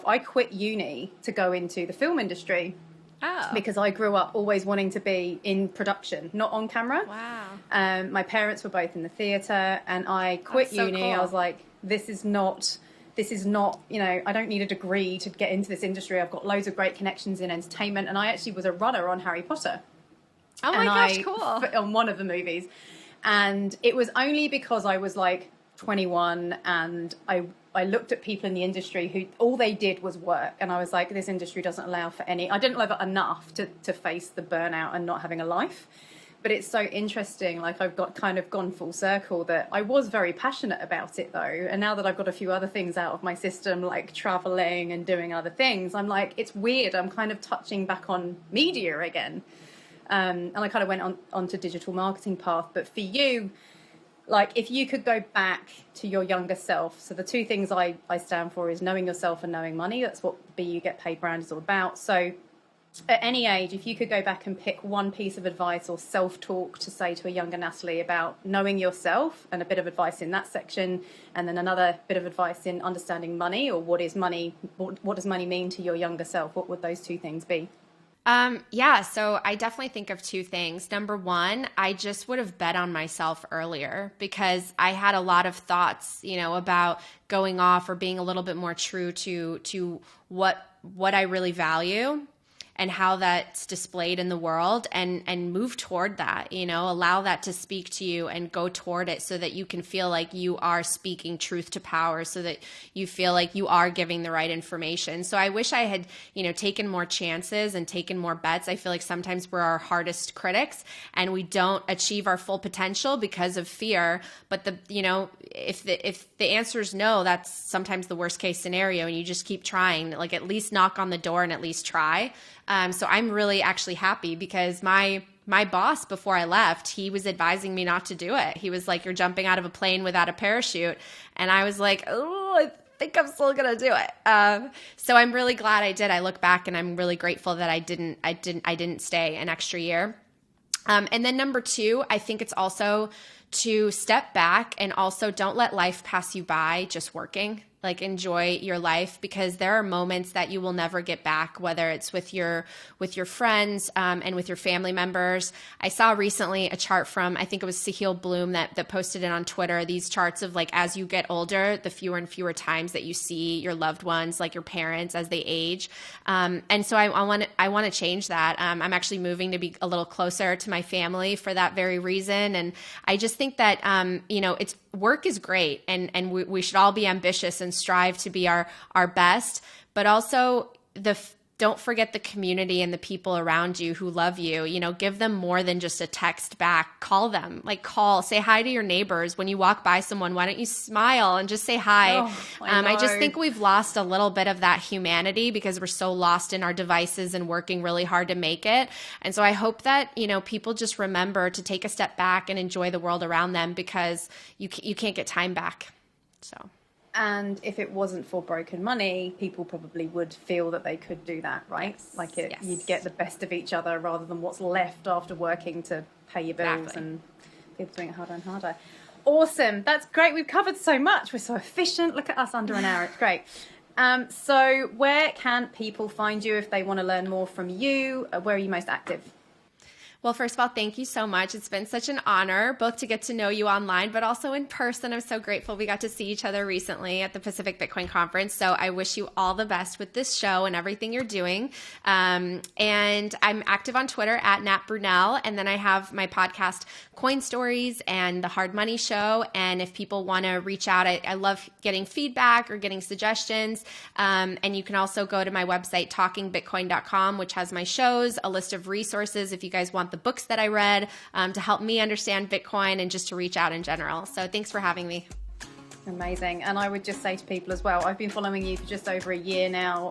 I quit uni to go into the film industry. Oh. Because I grew up always wanting to be in production, not on camera. Wow. My parents were both in the theatre, and I quit uni. Cool. I was like, this is not, you know, I don't need a degree to get into this industry. I've got loads of great connections in entertainment. And I actually was a runner on Harry Potter. Oh my gosh, cool. On one of the movies. And it was only because I was like 21 and I looked at people in the industry who all they did was work. And I was like, this industry doesn't allow for I didn't love it enough to face the burnout and not having a life. But it's so interesting. Like, I've got kind of gone full circle that I was very passionate about it though. And now that I've got a few other things out of my system, like traveling and doing other things, I'm like, it's weird. I'm kind of touching back on media again. And I kind of went onto digital marketing path. But for you, like, if you could go back to your younger self, so the two things I stand for is knowing yourself and knowing money. That's what Be You Get Paid brand is all about. So at any age, if you could go back and pick one piece of advice or self-talk to say to a younger Natalie about knowing yourself, and a bit of advice in that section, and then another bit of advice in understanding money, or what is money, what does money mean to your younger self, what would those two things be? Yeah, so I definitely think of two things. Number one, I just would have bet on myself earlier, because I had a lot of thoughts, you know, about going off or being a little bit more true to what I really value and how that's displayed in the world, and move toward that, you know, allow that to speak to you and go toward it so that you can feel like you are speaking truth to power, so that you feel like you are giving the right information. So I wish I had, you know, taken more chances and taken more bets. I feel like sometimes we're our hardest critics and we don't achieve our full potential because of fear. But you know, if the answer is no, that's sometimes the worst case scenario, and you just keep trying. Like, at least knock on the door and at least try. So I'm really actually happy, because my boss, before I left, he was advising me not to do it. He was like, you're jumping out of a plane without a parachute. And I was like, oh, I think I'm still going to do it. So I'm really glad I did. I look back and I'm really grateful that I didn't stay an extra year. And then number two, I think it's also to step back and also don't let life pass you by just working. Like, enjoy your life, because there are moments that you will never get back, whether it's with your friends and with your family members. I saw recently a chart from, I think it was Sahil Bloom that posted it on Twitter, these charts of, like, as you get older, the fewer and fewer times that you see your loved ones, like your parents, as they age. And so I want to change that. I'm actually moving to be a little closer to my family for that very reason. And I just think that, you know, work is great, and we should all be ambitious and strive to be our best, but also don't forget the community and the people around you who love you. You know, give them more than just a text back. Call them, say hi to your neighbors. When you walk by someone, why don't you smile and just say hi? Oh, I just think we've lost a little bit of that humanity because we're so lost in our devices and working really hard to make it. And so I hope that, you know, people just remember to take a step back and enjoy the world around them, because you can't get time back. So. And if it wasn't for broken money, people probably would feel that they could do that, right? Yes. Like, Yes. you'd get the best of each other rather than what's left after working to pay your bills. Exactly. And people doing it harder and harder. Awesome. That's great. We've covered so much. We're so efficient. Look at us, under an hour. It's great. So where can people find you if they want to learn more from you? Where are you most active? Well, first of all, thank you so much. It's been such an honor both to get to know you online, but also in person. I'm so grateful we got to see each other recently at the Pacific Bitcoin Conference. So I wish you all the best with this show and everything you're doing. And I'm active on Twitter at Nat Brunell. And then I have my podcast, Coin Stories, and the Hard Money Show. And if people want to reach out, I love getting feedback or getting suggestions. And you can also go to my website, talkingbitcoin.com, which has my shows, a list of resources if you guys want the books that I read to help me understand Bitcoin and just to reach out in general. So thanks for having me. Amazing. And I would just say to people as well, I've been following you for just over a year now.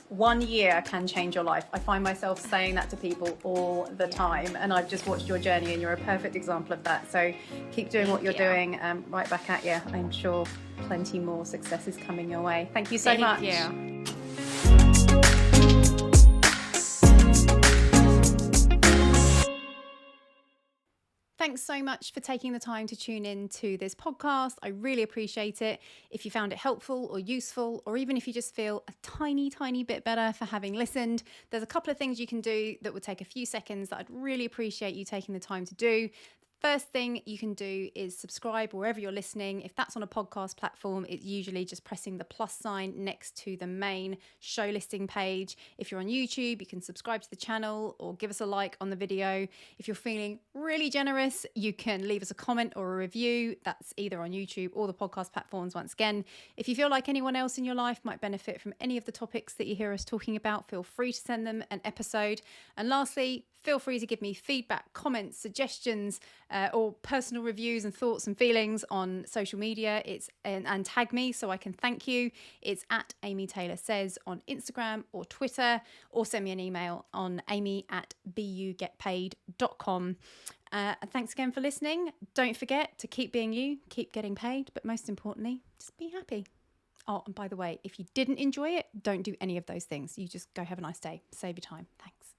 1 year can change your life. I find myself saying that to people all the time, and I've just watched your journey and you're a perfect example of that. So keep doing what you're doing. Right back at you. I'm sure plenty more success is coming your way. Thank you so much. Thank you. Thanks so much for taking the time to tune in to this podcast. I really appreciate it. If you found it helpful or useful, or even if you just feel a tiny, tiny bit better for having listened, there's a couple of things you can do that would take a few seconds that I'd really appreciate you taking the time to do. First thing you can do is subscribe wherever you're listening. If that's on a podcast platform, it's usually just pressing the plus sign next to the main show listing page. If you're on YouTube, you can subscribe to the channel or give us a like on the video. If you're feeling really generous, you can leave us a comment or a review. That's either on YouTube or the podcast platforms. Once again, if you feel like anyone else in your life might benefit from any of the topics that you hear us talking about, feel free to send them an episode. And lastly, feel free to give me feedback, comments, suggestions, or personal reviews and thoughts and feelings on social media. And tag me so I can thank you. It's at Amy Taylor Says on Instagram or Twitter, or send me an email on amy@bugetpaid.com. Thanks again for listening. Don't forget to keep being you, keep getting paid, but most importantly, just be happy. Oh, and by the way, if you didn't enjoy it, don't do any of those things. You just go have a nice day. Save your time. Thanks.